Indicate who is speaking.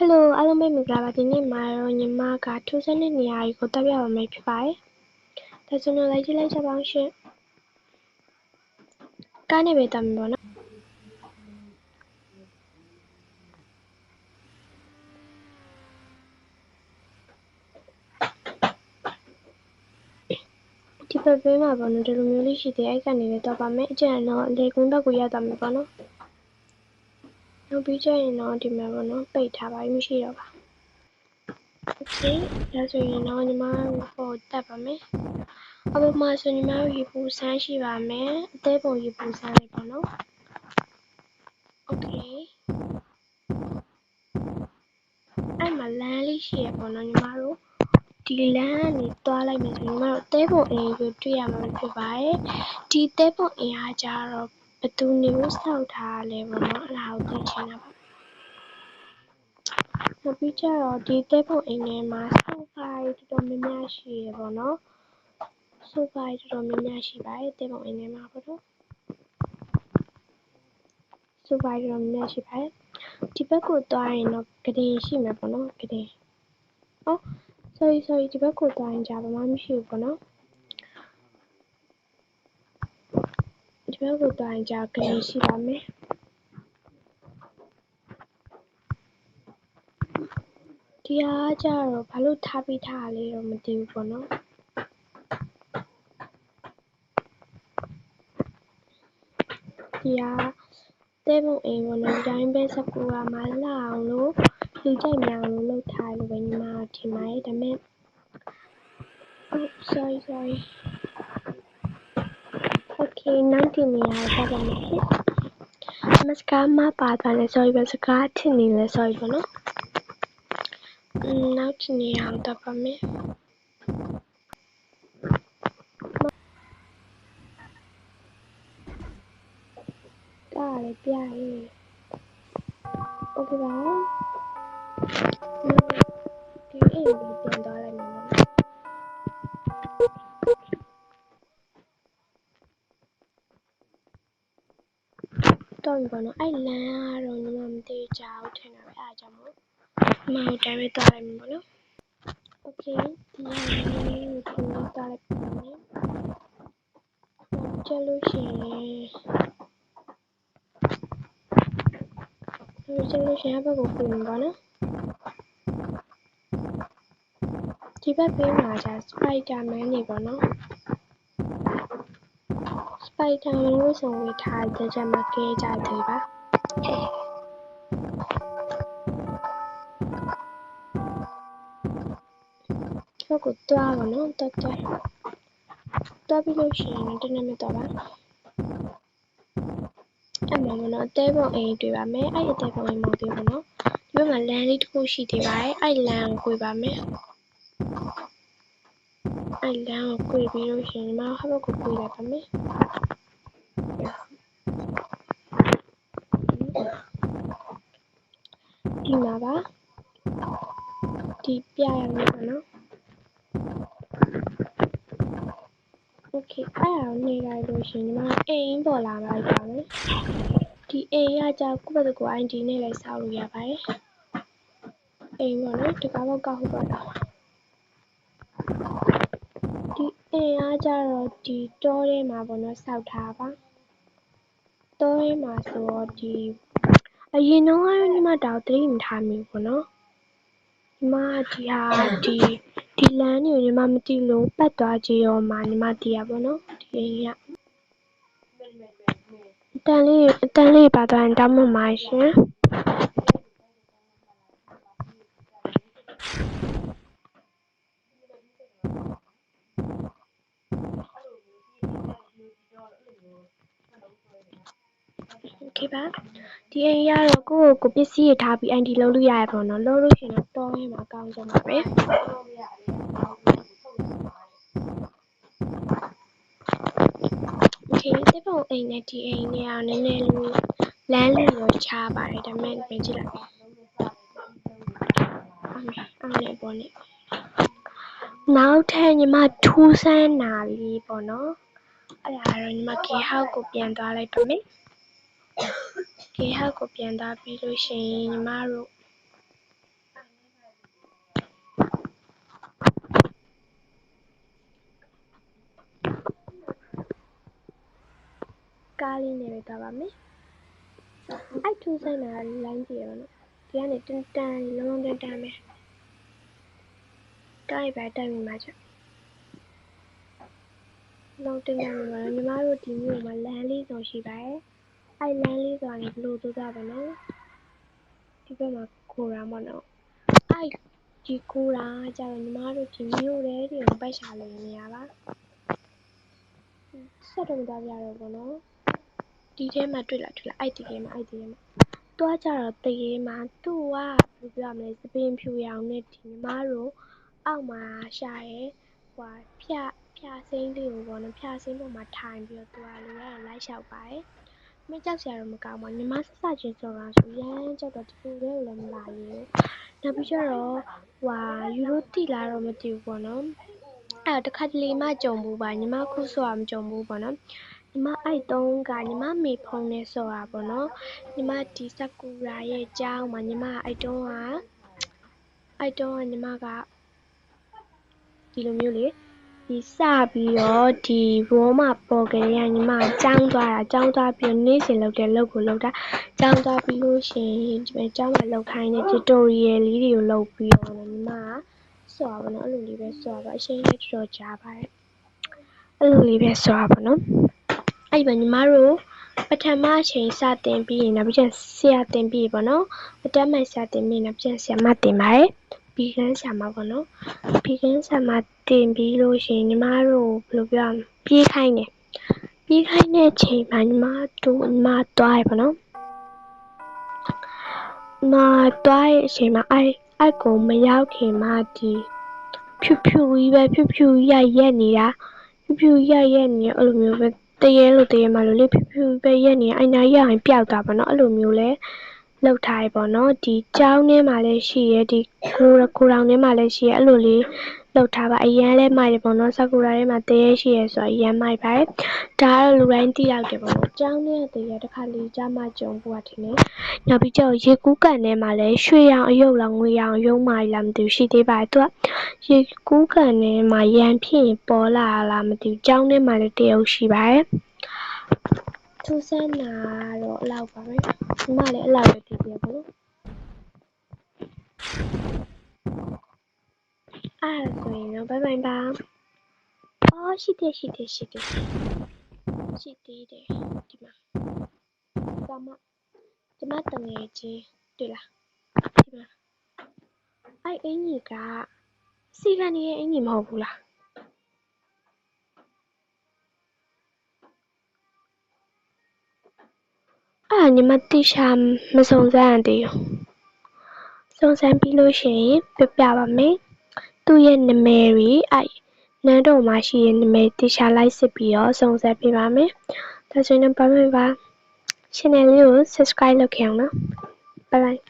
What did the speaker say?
Speaker 1: Hello အားလုံးပဲမင်္ဂလာပါဒီနေ့မှာတော့ညီမကထူးဆန်းတဲ့နေရာကိုတက်ပြပါမယ်ဖြစ်ပါတယ်။ဒါဆိုတော့လိုက်ကြည့်လိုက်ကြပါအောင်ရှင်။ကားနဲ့ပဲတက်မယ်ပေါ့နော်။ဒီဘက်ဘေးမှာပေါ့နော်ဒီလိုမျိုးလေးရှိသေးအဲ့ကနေပဲတော့ပါမယ်။အကျဉ်းတော့လေကွင်းဘက်ကိုရောက်သွားမယ်ပေါ့နော်။နောက်ပြီးကျရင်တော့ဒီမှာပေါ့နော်ပိတ်ထားပါမရှိတော့ပါ။ Okay ဒါဆိုရင်တော့ညီမဟိုတက်ပါမယ်။အပေါ်မှာဆိုညီမတို့ရေပူစမ်းရှိပါမယ်။အသေးပုံရေပူစမ်းလေးပေါ့နော်။ Okay အဲ့မှာလမ်းလေးရှိရပေါ့နော်ညီမတို့ဒီလမ်းကနေသွားလိုက်မယ်ဆိုရင်ညီမတို့အသေးပုံအိမ်ကိုတွေ့ရမှာဖြစ်ပါတယ်။ဒီအသေးပုံအိမ်ဟာကြတော့ဘယ်သူနေလို့ဆောက်ထားလဲပေါ့နော်အဲ့ဒါကိုသိချင်တာပါ။နောက်ပြီးကြတော့ဒီအသေးပုံအိမ်ထဲမှာဆိုဖာတွေတော်တော်များများရှိရပေါ့နော်။ဆိုဖာတွေတော်တော်များများရှိပါတယ်အသေးပုံအိမ်ထဲမှာပေါ့နော်။ဆိုဖာတွေတော်တော်များများရှိပါတယ်။ဒီဘက်ကိုသွားရင်တော့ကတင်ရှိမယ်ပေါ့နော်ကတင်။အော် sorry ဒီဘက်ကိုသွားရင်ကြာဘာမှမရှိဘူးပေါ့နော်။ဒီဘက်ကိုသွားရင်ကြာကတင်ရှိပါမယ်။ဒီဟာကကြတော့ဘာလို့ထားပေးထားတာလဲတော့မသိဘူးပေါ့နော်။ဒီဟာတဲပုံအိမ်ပေါ့နော်ဒီတိုင်းပဲစကူကမှလှအောင်လို့လူကြိုက်များလို့လုပ်ထားလို့ပဲညီမထင်ပါတယ်ဒါပေမဲ့sorry okay နောက်ဒီနေရာကိုတက်ပါမယ်ဖြစ်မစကားမပါသွားလဲ sorry ပဲစကားထင်နေလဲ sorry ပေါ့နော်နောက်ဒီနေရာကိုတက်ပါမယ်ကားလည်းပြရေး okay ပါဒီအိမ်ကိုပြန်သွားလိုက်မယ်နော်တော့ပြီပေါ့နော်အဲ့လမ်းကတော့ညီမမသိကြဘူးထင်တာပဲအားကြောင့်မို့ညီမတို့တိုင်းပဲသွားလိုက်မယ်ပေါ့နော် okay ဒီလမ်းကိုသွားလိုက်ပါမယ်ကျလို့ရှိရင်ဘက်ကိုပြင်ပါနော်ဒီဘက်ဘေးမှာじゃစပိုက်ဒါမန်နေပေါ့နော်စပိုက်ဒါမန်လို့ဆိုဝေးထားတဲ့ကြမှာကဲကြတယ်ပါဘက်ကိုတွားပါနော်တွားပြီးလို့ရှိရင်တနေ့မတော့ပါအဲ့မှာမနော်အသေးပုံအိမ်တွေ့ပါမယ်အဲ့အသေးပုံအိမ်မဟုတ်သေးဘူးနော်ဒီဘက်မှာလမ်းလေးတစ်ခုရှိသေးပါတယ်အဲ့လမ်းကိုကြွေပါမယ်အဲ့လမ်းကိုကြွေပြီးလို့ရှိရင်ညီမဟဘက်ကိုကြွေလိုက်ပါမယ်ဒီမှာပါဒီပြရမယ်ပေါ့နော်okay အဲ့ဒါနေလိုက်လို့ရှိရင်ညီမအိမ်ပေါ်လာလိုက်ပါမယ်ဒီအိမ်ကကြာကိုယ့်ဘက်ကို ID နဲ့လည်းဆောက်လို့ရပါတယ်အိမ်ပေါ့နော်တကားဘောက်ကဟုတ်ပါတော့ဒီအိမ်အားကြတော့ဒီတောထဲမှာပေါ့နော်ဆောက်ထားပါတောထဲမှာဆိုတော့ဒီအရင်တော့ကတော့ညီမတောင်သတိမထားမိဘူးပေါ့နော်ညီမဒီဟာဒီလမ်းကိုညီမမသိလို့ပတ်သွားကြည့်တော့မှညီမသိရပေါ့နော်ဒီအိမ်ကအတန်လေးပါသွားရင်တောင်းမှမှာရှင်Okay ပါဒီအိမ်ရတော့ကိုပစ္စည်းရထားပြီး ID လုပ်လို့ရရပေါ့နော်လုပ်လို့ရှိရင်တော့တောထဲမှာကောင်းကြမှာပဲOkay ဒီပုံအိမ်နဲ့ဒီအိမ်နဲ့ကနည်းနည်းလေးလမ်းလေးရောချားပါတယ်ဒါပေမဲ့ပြင်ကြည့်လိုက်အောင်နဲ့ပေါ့နဲ့နောက်ထပ်ညီမထူးဆန်းတာလေးပေါ့နော်အဲ့ဒါတော့ညီမကေဟောက်ကိုပြန်သွားလိုက်ပါမယ်ကေဟောက်ကိုပြန်သွားပြီးလို့ရှိရင်ညီမတို့ ကားလေးနဲ့ပဲသွားပါမယ်အဲ့ထူးဆန်းတာလိုင်းကြည့်ရတော့ဒီကနေတန်တန်လုံးလုံးတန်ပဲတိုက်ပဲတိုက်မိမှာချက်လုံးတန်တန်မှာညီမတို့ဒီမြို့မှာလမ်းလေးစုံရှိပါတယ်အဲ့လမ်းလေးစုံကနေဘလို့သွားကြပါနော်ဒီဘက်မှာခိုးတာမနော်အဲ့ဒီခိုးတာကျတော့ညီမတို့ဒီမြို့ထဲတွေပိုက်ရှာလို့နေရပါဆက်တော့သွားပြတော့ဘောနော်ဒီထဲမှာတွေ့လာအဲ့ဒီထဲမှာတွားကြတော့တရေမှာသူ့ကဘယ်လိုပြောရမလဲစပင်ဖြူရောင်နဲ့ဒီညီမတို့အောက်မှာရှာရဲဟိုဖြာစိမ့်လေးကိုပေါ့နော်ဖြာစိမ့်ပေါ်မှာထိုင်ပြီးတော့သူကလိုရအောင်လိုက်လျှောက်ပါတယ်မကြောက်စရာတော့မကောင်းပါညီမစချင်းဆိုတာဆိုရမ်းကြောက်တော့ဒီလိုလေးလည်းမလာရင်နောက်ပြီးတော့ယူရိုတိလာတော့မသိဘူးပေါ့နော်အဲ့တခါတလေမှကြုံဘူးပါညီမခုဆိုတာမကြုံဘူးပေါ့နော်ညီမအဲ့တုံးကညီမမေဖုံးနေဆိုတာပေါ့နော်ညီမဒီစကူရာရဲ့ကျောင်းမှာညီမအဲ့တုံးကညီမကဒီလိုမျိုးလေဒီစပြီးတော့ဒီဘောမှာပေါ်ကြရညီမကျောင်းသွားပြီးနေ့စဉ်လုပ်တဲ့လုပ်ကိုလုပ်တာကျောင်းသွားပြီးလို့ရှိရင်ဒီကျောင်းမှာလုပ်ခိုင်းတဲ့ tutorial လေးတွေကိုလုပ်ပြီးတော့ညီမကဆော်ပါနော်အဲ့လိုလေးပဲဆော်ပါအရှင်းလေးတော်ကြားပါတယ်အဲ့လိုလေးပဲဆော်ပါနော်အဲ့ဒီညီမတို့ပထမအချိန်စတင်ပြီးရင်နောက်ပြန်ဆရာတင်ပြီးပေါ့နော်အတက်မဲ့ဆရာတင်ပြီးနောက်ပြန်ဆရာမတင်ပါတယ်ဘီကန်းဆရာမပေါ့နော်ဘီကန်းဆရာမတင်ပြီးလို့ရှိရင်ညီမတို့ဘယ်လိုပြောရမလဲပြေးခိုင်းတဲ့အချိန်မှာညီမသွားရပေါ့နော်သွားရဲ့အချိန်မှာအဲ့ကိုမရောက်ခင်မှာဒီဖြူကြီးရက်နေတာဖြူကြီးရက်နေအဲ့လိုမျိုးပဲတရေမှလို့လေဖြူပဲရက်နေအဲ့နာရက်ရင်ပျောက်တာပေါ့နော်အဲ့လိုမျိုးလဲလောက်ထားရပေါ့နော်ဒီကျောင်းထဲမှာလည်းရှိရဲဒီကိုတောင်ထဲမှာလည်းရှိရဲအဲ့လိုလေးလောက်ထားပါအရန်လဲမိုက်တယ်ပေါ့နော်ဆာကူရာထဲမှာတရေရှိရဲဆိုတော့အရန်မိုက်ပါတယ်ဒါကတော့လူတိုင်းသိရောက်တယ်ပေါ့နော်ကျောင်းထဲကတရေတစ်ခါလေးကြားမှကြုံဖို့ကထင်တယ်နောက်ပြီးတော့ရေကူးကန်ထဲမှာလည်းရွှေရောင်အယုတ်လားငွေရောင်အယုတ်မာလားမသိဘူးရှိသေးပါတယ်သူကရေကူးကန်ထဲမှာရန်ဖြစ်ရင်ပေါ်လာလားမသိဘူးကျောင်းထဲမှာလည်းတရုပ်ရှိပါတယ်ထူးဆန်းတာတော့အလောက်ပါပဲဒီမှာလည်းအလောက်ပဲတည်ပြပါလို့အဲ့ဒါဆိုရင်တော့ဘိုင်ဘိုင်ပါအော်ရှိသေးတယ်ဒီမှာဒီမှာတငယ်ချင်းတွေ့လားဒီမှာအဲ့အင်ကြီးကစီကန်ကြီးရဲ့အင်ကြီးမဟုတ်ဘူးလားအဲ့ညီမတိရှာမစုံစမ်းသေးဘူးစုံစမ်းပြီးလို့ရှိရင်ပြပါမယ်သူ့ရဲ့နာမည်ကြီးအဲ့နန်းတော်မှာရှိရဲ့နာမည်တိရှာလိုက်စစ်ပြီးတော့စုံစမ်းပြပါမယ်ဒါဆိုရင်ဘာမှမပါ channel လေးကို subscribe လုပ်ခဲ့အောင်နော် bye bye